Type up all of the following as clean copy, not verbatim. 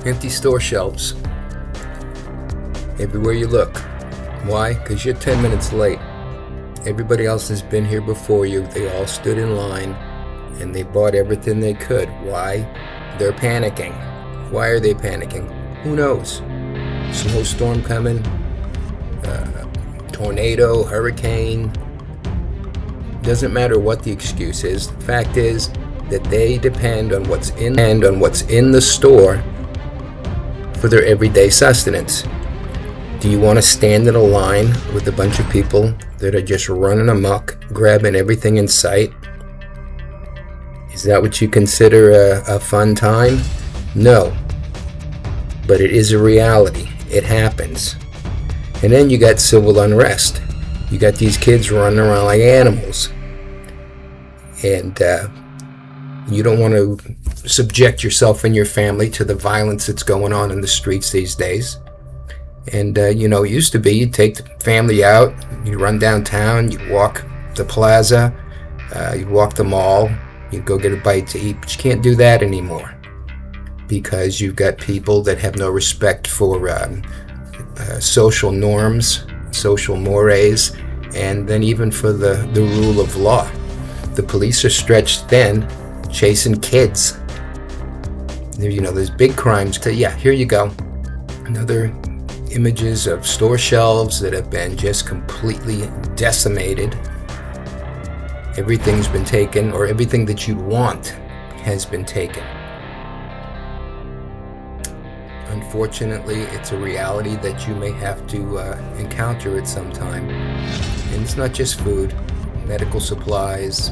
Empty store shelves. Everywhere you look. Why? Because you're 10 minutes late. Everybody else has been here before you. They all stood in line and they bought everything they could. Why? They're panicking. Why are they panicking? Who knows? Snowstorm coming, tornado, hurricane. Doesn't matter what the excuse is. The fact is that they depend on what's in the store for their everyday sustenance. Do you want to stand in a line with a bunch of people that are just running amok, grabbing everything in sight? Is that what you consider a fun time? No. But it is a reality. It happens. And then you got civil unrest. You got these kids running around like animals. And you don't want to subject yourself and your family to the violence that's going on in the streets these days. And, it used to be you'd take the family out, you'd run downtown, you'd walk the plaza, you'd walk the mall, you'd go get a bite to eat. But you can't do that anymore because you've got people that have no respect for social norms, social mores, and then even for the rule of law. The police are stretched thin, chasing kids. There's big crimes. Yeah, here you go. Another images of store shelves that have been just completely decimated. Everything's been taken, or everything that you'd want has been taken. Unfortunately, it's a reality that you may have to encounter at some time. And it's not just food, medical supplies,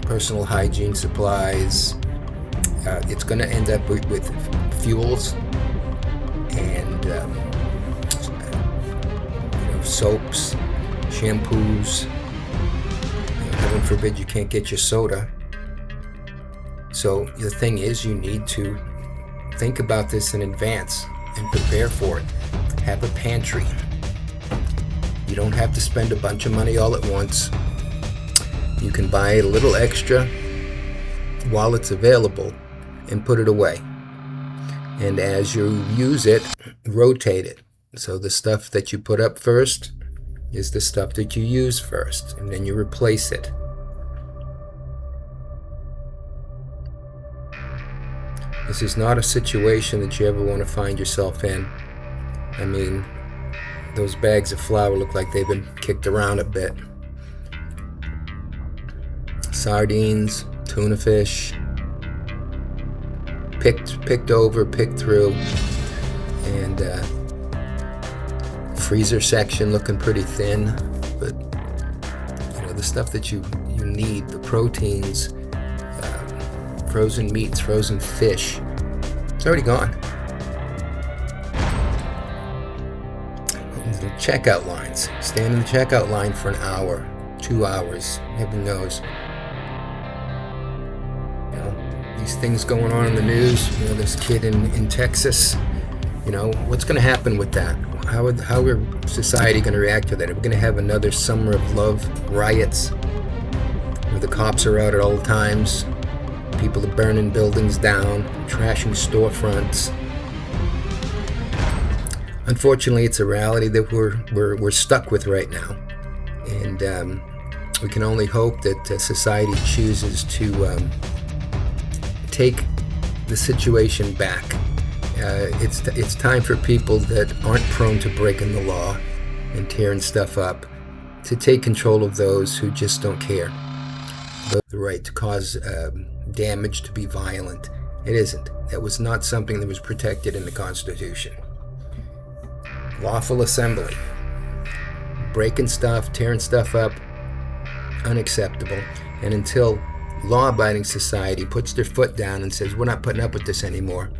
personal hygiene supplies. It's going to end up with fuels and soaps, shampoos. Heaven forbid you can't get your soda. So the thing is, you need to think about this in advance and prepare for it. Have a pantry. You don't have to spend a bunch of money all at once. You can buy a little extra while it's available and put it away. And as you use it, rotate it. So the stuff that you put up first is the stuff that you use first, and then you replace it. This is not a situation that you ever want to find yourself in. I mean, those bags of flour look like they've been kicked around a bit. Sardines, tuna fish, picked over, picked through, and freezer section looking pretty thin, but the stuff that you need, the proteins, frozen meats, frozen fish, it's already gone. The checkout lines, stand in the checkout line for an hour, 2 hours, heaven knows. These things going on in the news, this kid in Texas, what's going to happen with that? How are society going to react to that? Are we going to have another Summer of Love riots where the cops are out at all times, people are burning buildings down, trashing storefronts? Unfortunately, it's a reality that we're stuck with right now, and we can only hope that society chooses to take the situation back. It's time for people that aren't prone to breaking the law and tearing stuff up to take control of those who just don't care. The right to cause damage, to be violent. It isn't. That was not something that was protected in the Constitution. Lawful assembly. Breaking stuff, tearing stuff up, unacceptable. And until law-abiding society puts their foot down and says, we're not putting up with this anymore.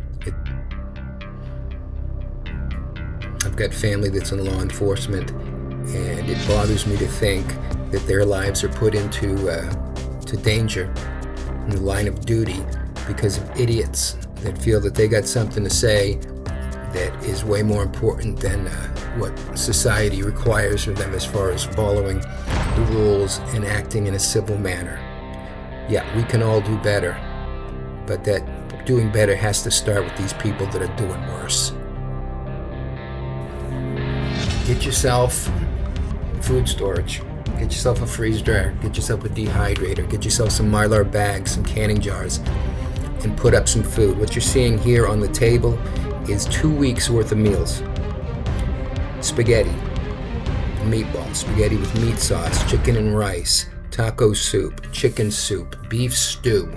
I've got family that's in law enforcement, and it bothers me to think that their lives are put into danger in the line of duty because of idiots that feel that they got something to say that is way more important than what society requires of them as far as following the rules and acting in a civil manner. Yeah, we can all do better. but that doing better has to start with these people that are doing worse. Get yourself food storage. Get yourself a freeze dryer. Get yourself a dehydrator. Get yourself some Mylar bags, some canning jars, and put up some food. What you're seeing here on the table is 2 weeks worth of meals. Spaghetti, meatballs, spaghetti with meat sauce, chicken and rice, taco soup, chicken soup, beef stew,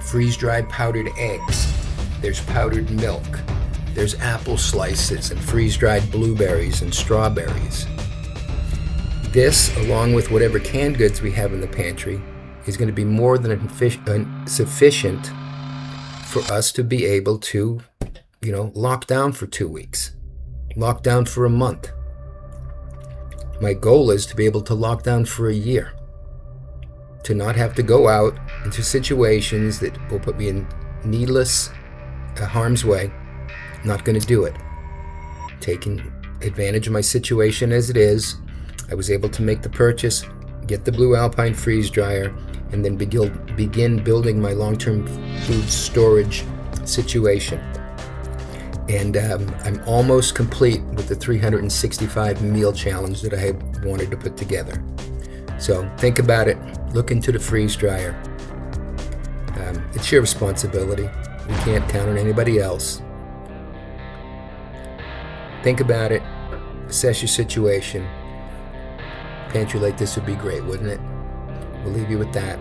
freeze-dried powdered eggs. There's powdered milk. There's apple slices and freeze-dried blueberries and strawberries. This, along with whatever canned goods we have in the pantry, is going to be more than sufficient for us to be able to, lock down for 2 weeks, lock down for a month. My goal is to be able to lock down for a year, to not have to go out into situations that will put me in needless harm's way. Not going to do it. Taking advantage of my situation as it is, I was able to make the purchase, get the Blue Alpine freeze dryer, and then begin building my long-term food storage situation. And I'm almost complete with the 365 meal challenge that I had wanted to put together. So think about it. Look into the freeze dryer. It's your responsibility. We can't count on anybody else. Think about it. Assess your situation. Pantry like this would be great, wouldn't it? We'll leave you with that.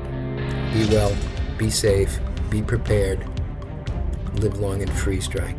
Be well, be safe, be prepared, live long and freeze dry.